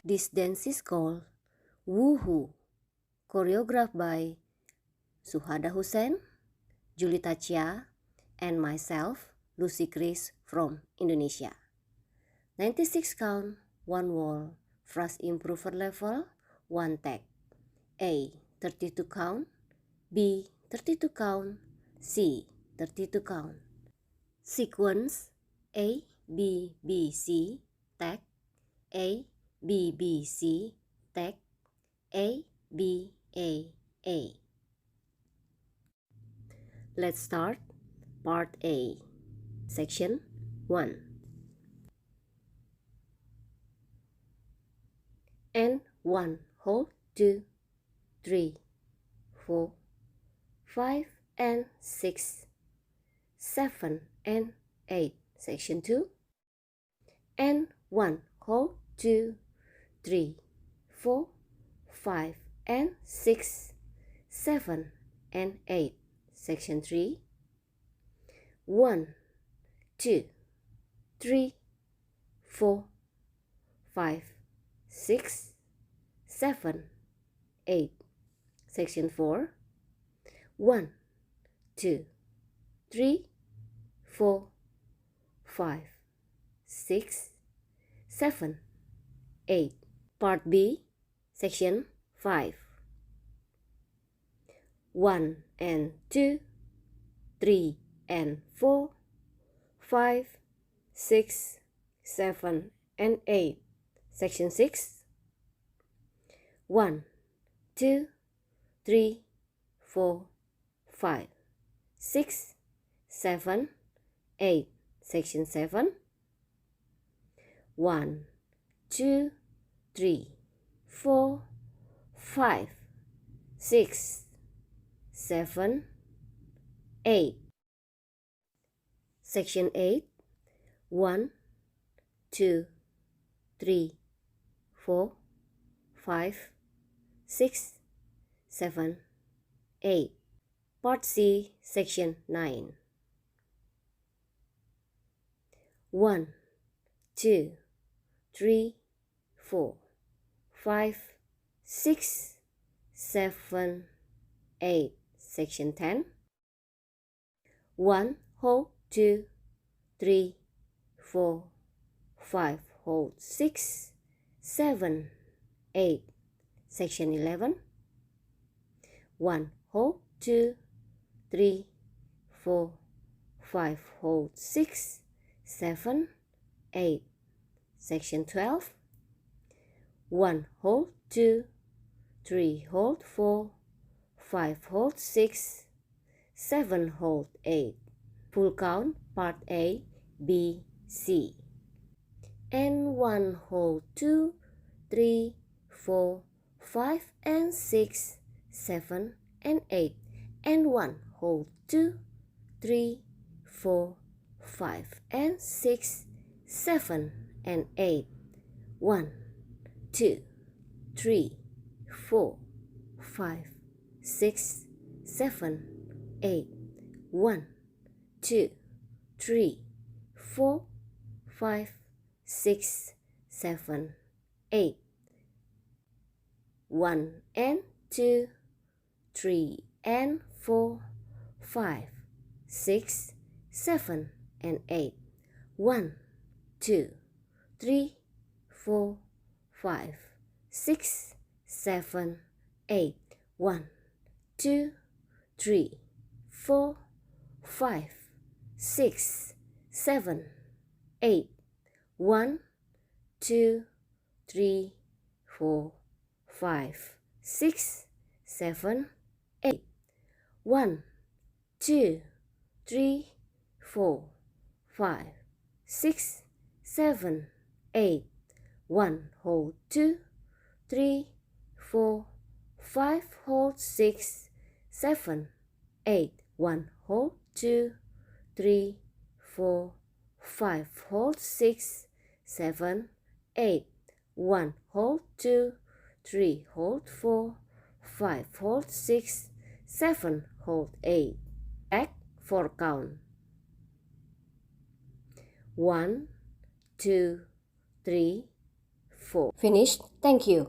This dance is called Woohoo, choreographed by Suhada Husen, Julita Chia, and myself, Luci Chryz from Indonesia. 96 count, 1 wall, thrust improver level, 1 tag. A, 32 count, B, 32 count, C, 32 count. Sequence A, B, B, C, tag, A, B, B, C, tag, A, B, A. Let's start part A, section 1. And 1, hold, 2, 3, 4, 5, and 6, 7, and 8, section 2. And 1, hold, 2, 3, 4, 5, and 6, 7, and 8, section 3. 1, 2, 3, 4, 5, 6, 7, 8, section 4. 1, 2, 3, 4, 5, 6, 7, 8. Part B, section 5. 1 and 2, 3 and 4, 5, 6, 7, and 8, section 6. 1, 2, 3, 4, 5, 6, 7, 8, section 7. 1, 2, 3, 4, 5, 6, 7, 8. Section 8. 1, 2, 3, 4, 5, 6, 7, 8. Part C, section 9. 1, 2, 3, 4, 5, 6, 7, 8, section 10. 1, hold, 2, 3, 4, 5, hold, 6, 7, 8, section 11. 1, hold, 2, 3, 4, 5, hold, 6, 7, 8, section 12. 1, hold, 2, 3, hold, 4, 5, hold, 6, 7, hold, 8. Full count, part A, B, C. And 1, hold, 2, 3, 4, 5, and 6, 7, and 8. And 1, hold, 2, 3, 4, 5, and 6, 7, and 8. 1, 2, 3, 4, 5, 6, 7, 8. 1, 2, 3, 4, 5, 6, 7, 8. 1 and 2, 3 and 4, 5, 6, 7, and 8. 1, 2, 3, 4, 5, 6, 7, 8. 1, 2, 3, 4, 5, 6, 7, 8. 1, 2, 3, 4, 5, 6, 7, 8. 1, 2, 3, 4, 5, 6, 7, 8. 1, hold, 2, 3, 4, 5, hold, 6, 7, 8. 1, hold, 2, 3, 4, 5, hold, 6, 7, 8. 1, hold, 2, 3, hold, 4, 5, hold, 6, 7, hold, 8. Back 4 count. 1, 2, 3, 4. Finished. Thank you.